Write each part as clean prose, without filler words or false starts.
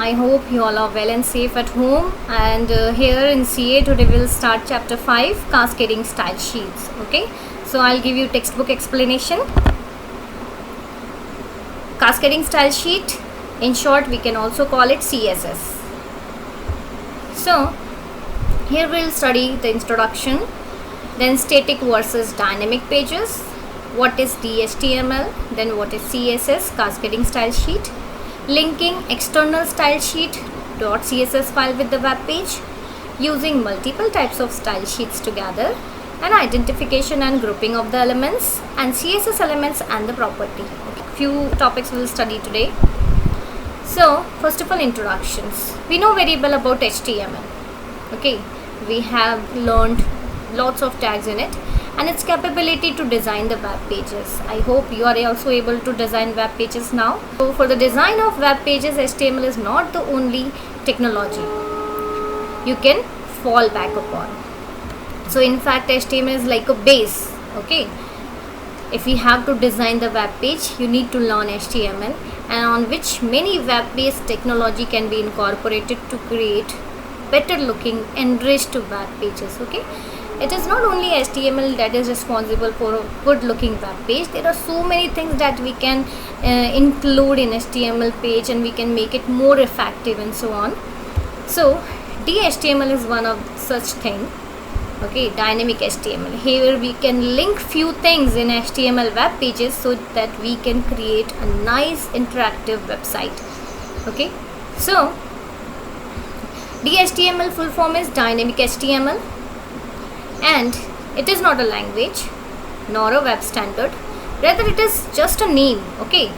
I hope you all are well and safe at home. And here in CA today we'll start chapter 5, cascading style sheets. Okay, so I'll give you textbook explanation. Cascading style sheet, in short we can also call it CSS. So here we'll study the introduction, then static versus dynamic pages, what is DHTML, then what is CSS, cascading style sheet, linking external style sheet .css file with the web page, using multiple types of style sheets together, and identification and grouping of the elements, and CSS elements and the property. Okay. Few topics we'll study today. So first of all, introductions. We know very well about HTML. Okay, we have learned lots of tags in it and its capability to design the web pages. I hope you are also able to design web pages now. So for the design of web pages, HTML is not the only technology you can fall back upon. So in fact HTML is like a base. Okay, if we have to design the web page, you need to learn HTML, and on which many web based technology can be incorporated to create better looking enriched web pages. Okay, it is not only HTML that is responsible for a good looking web page. There are so many things that we can include in HTML page, and we can make it more effective and so on. So DHTML is one of such thing. Okay, dynamic HTML. Here we can link few things in HTML web pages so that we can create a nice interactive website. Okay, so DHTML full form is dynamic HTML, and it is not a language nor a web standard, rather it is just a name, okay,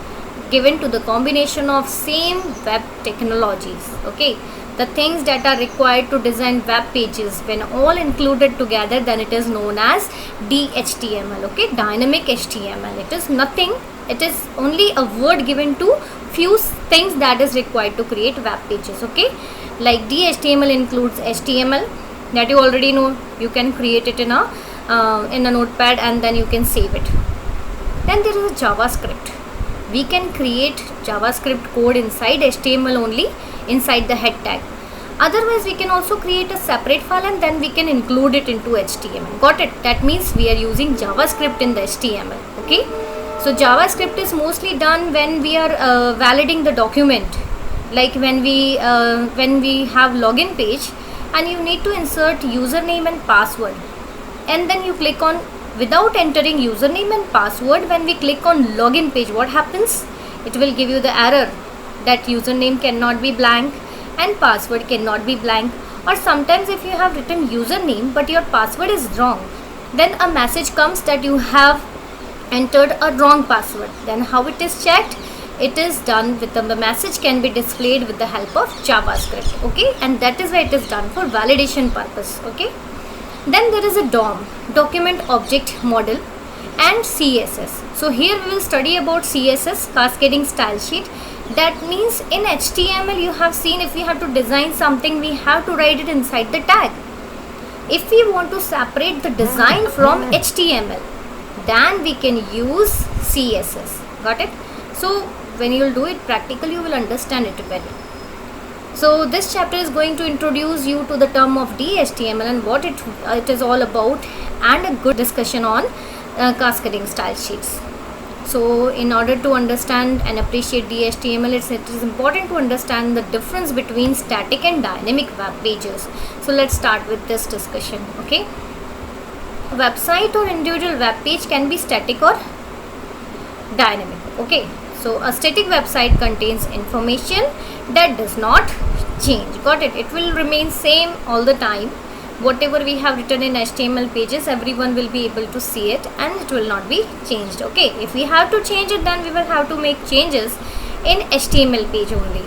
given to the combination of same web technologies. Okay, the things that are required to design web pages, when all included together, then it is known as DHTML. Okay, dynamic HTML. It is nothing, it is only a word given to few things that is required to create web pages. Okay, like DHTML includes HTML, that you already know. You can create it in a notepad and then you can save it. Then there is a JavaScript. We can create JavaScript code inside HTML only, inside the head tag. Otherwise we can also create a separate file and then we can include it into HTML. Got it? That means we are using JavaScript in the HTML. Okay, so JavaScript is mostly done when we are validating the document, like when we have login page and you need to insert username and password, and then you click on, without entering username and password, when we click on login page, what happens? It will give you the error that username cannot be blank and password cannot be blank. Or sometimes if you have written username but your password is wrong, then a message comes that you have entered a wrong password. Then how it is checked? It is done with the message can be displayed with the help of JavaScript. Okay, and that is why it is done for validation purpose. Okay, then there is a DOM, document object model, and CSS. So here we will study about CSS, cascading style sheet. That means in HTML you have seen, if we have to design something, we have to write it inside the tag. If we want to separate the design from HTML, then we can use CSS. Got it? So when you will do it practically, you will understand it well. So this chapter is going to introduce you to the term of DHTML and what it is all about, and a good discussion on cascading style sheets. So in order to understand and appreciate DHTML, it is important to understand the difference between static and dynamic web pages. So let's start with this discussion. Okay, a website or individual web page can be static or dynamic. Okay, so a static website contains information that does not change. Got it? It will remain same all the time. Whatever we have written in HTML pages, everyone will be able to see it and it will not be changed. Okay, if we have to change it, then we will have to make changes in HTML page only.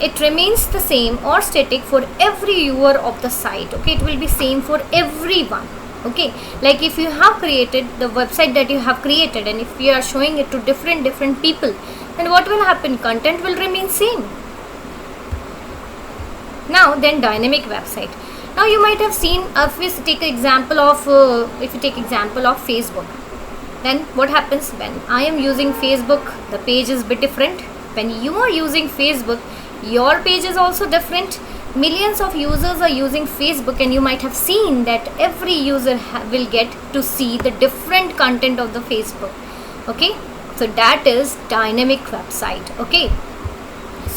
It remains the same or static for every viewer of the site. Okay, it will be same for everyone. Okay, like if you have created the website that you have created, and if you are showing it to different people, then what will happen? Content will remain same. Now then, dynamic website. Now you might have seen, if we take example of Facebook, then what happens when I am using Facebook? The page is bit different. When you are using Facebook, your page is also different. Millions of users are using Facebook, and you might have seen that every user will get to see the different content of the Facebook. Okay, so that is dynamic website. Okay,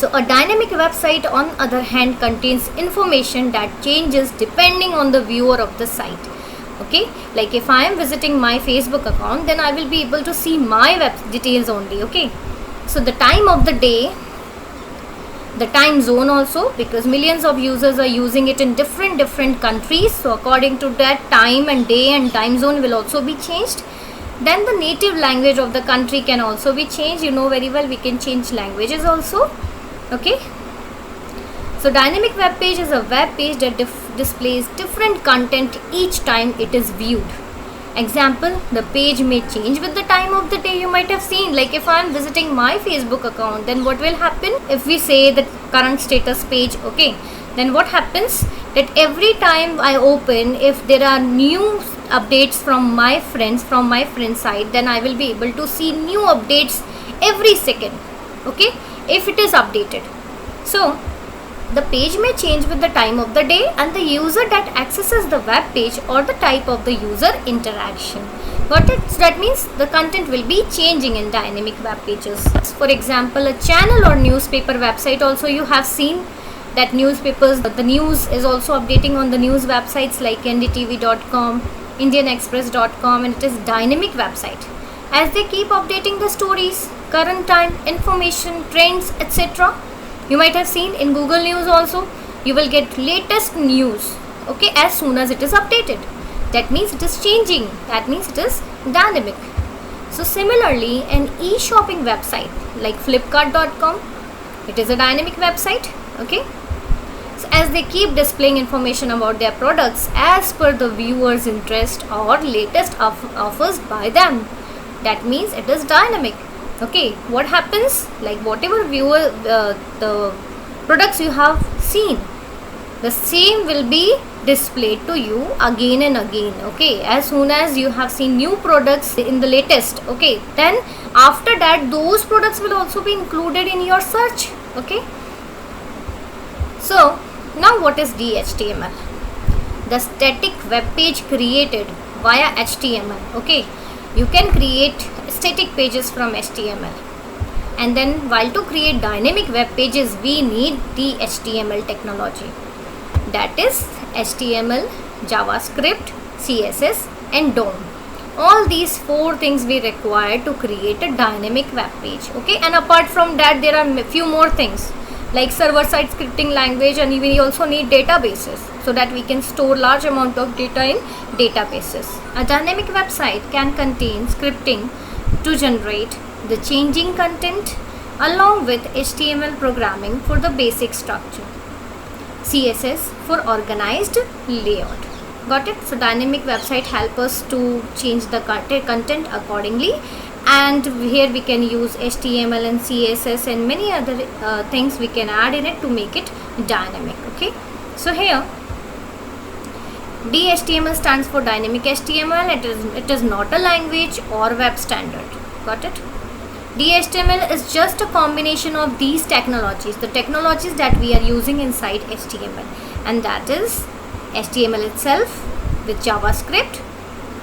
so a dynamic website on other hand contains information that changes depending on the viewer of the site. Okay, like if I am visiting my Facebook account, then I will be able to see my web details only. Okay, so the time of the day, the time zone also, because millions of users are using it in different countries, so according to that, time and day and time zone will also be changed. Then the native language of the country can also be changed. You know very well, we can change languages also. Okay, so dynamic web page is a web page that displays different content each time it is viewed. Example, the page may change with the time of the day. You might have seen, like if I am visiting my Facebook account, then what will happen if we say the current status page? Okay, then what happens that every time I open, if there are new updates from my friends, from my friend side, then I will be able to see new updates every second. Okay, if it is updated. So the page may change with the time of the day and the user that accesses the web page or the type of the user interaction. Got it? So that means the content will be changing in dynamic web pages. For example, a channel or newspaper website also, you have seen that newspapers, the news is also updating on the news websites like ndtv.com, indianexpress.com, and it is dynamic website. As they keep updating the stories, current time, information, trends, etc. You might have seen in Google News also, you will get latest news, okay, as soon as it is updated. That means it is changing. That means it is dynamic. So similarly, an e-shopping website like flipkart.com, it is a dynamic website. Okay, so as they keep displaying information about their products as per the viewer's interest or latest offers by them. That means it is dynamic. Okay, what happens, like whatever viewer the products you have seen, the same will be displayed to you again and again. Okay, as soon as you have seen new products in the latest, okay, then after that those products will also be included in your search. Okay, so now what is DHTML? The static web page created via HTML. Okay, you can create static pages from HTML, and then while to create dynamic web pages we need the HTML technology, that is HTML, JavaScript, CSS and DOM. All these four things we require to create a dynamic web page. Okay, and apart from that there are few more things like server-side scripting language, and we also need databases so that we can store large amount of data in databases. A dynamic website can contain scripting to generate the changing content along with HTML programming for the basic structure, CSS for organized layout. Got it? So dynamic website help us to change the content accordingly, and here we can use HTML and CSS and many other things we can add in it to make it dynamic. Okay, so here DHTML stands for dynamic HTML. It is not a language or web standard. Got it? DHTML is just a combination of these technologies, the technologies that we are using inside HTML, and that is HTML itself with JavaScript,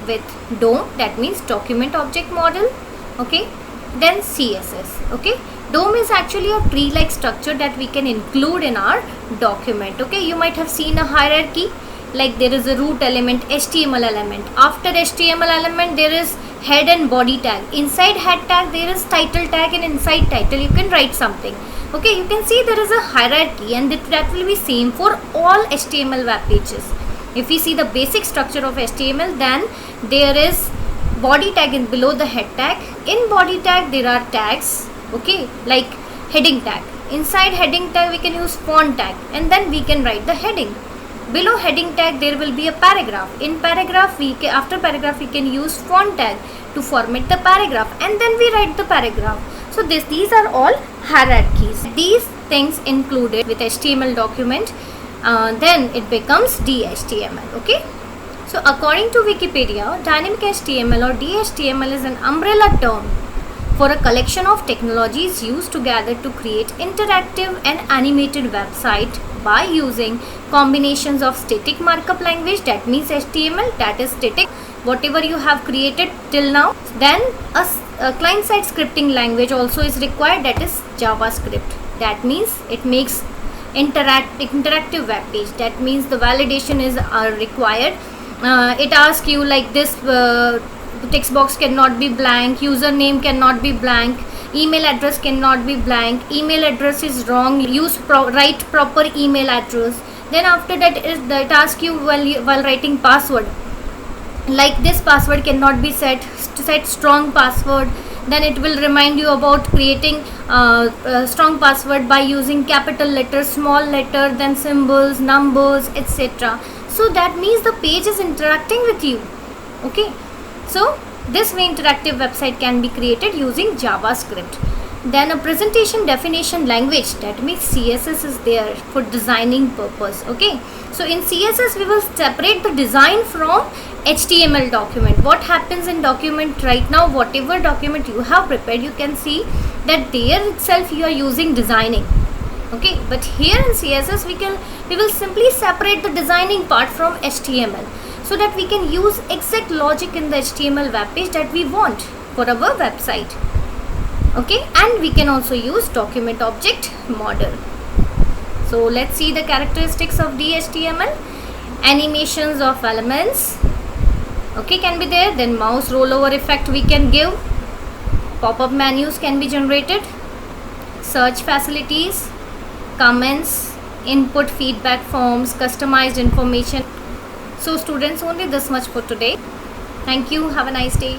with DOM, that means document object model. Okay, then CSS. Okay, DOM is actually a tree-like structure that we can include in our document. Okay, you might have seen a hierarchy, like there is a root element, HTML element. After HTML element there is head and body tag. Inside head tag there is title tag, and inside title you can write something. Okay, you can see there is a hierarchy, and that will be same for all HTML web pages. If we see the basic structure of HTML, then there is body tag in below the head tag. In body tag there are tags, okay, like heading tag. Inside heading tag we can use font tag, and then we can write the heading. Below heading tag there will be a paragraph. In paragraph after paragraph we can use font tag to format the paragraph, and then we write the paragraph. So these are all hierarchies. These things included with HTML document, then it becomes DHTML. Okay, so according to Wikipedia, dynamic HTML or DHTML is an umbrella term for a collection of technologies used together to create interactive and animated website by using combinations of static markup language, that means HTML, that is static, whatever you have created till now. Then a client-side scripting language also is required, that is JavaScript. That means it makes interactive web page. That means the validation is required. It asks you like this, text box cannot be blank, username cannot be blank, email address cannot be blank, email address is wrong, use write proper email address. Then after that it asks you while writing password, like this password cannot be set strong password. Then it will remind you about creating strong password by using capital letters, small letter, then symbols, numbers, etc. So that means the page is interacting with you. Okay, so this way interactive website can be created using JavaScript. Then a presentation definition language, that means CSS is there for designing purpose. Okay, so in CSS we will separate the design from HTML document. What happens in document right now, whatever document you have prepared, you can see that there itself you are using designing. Okay, but here in CSS we will simply separate the designing part from HTML, so that we can use exact logic in the HTML web page that we want for our website. Okay, and we can also use document object model. So let's see the characteristics of the HTML. Animations of elements, okay, can be there. Then mouse rollover effect we can give. Pop-up menus can be generated. Search facilities, comments, input feedback forms, customized information. So students, only this much for today. Thank you. Have a nice day.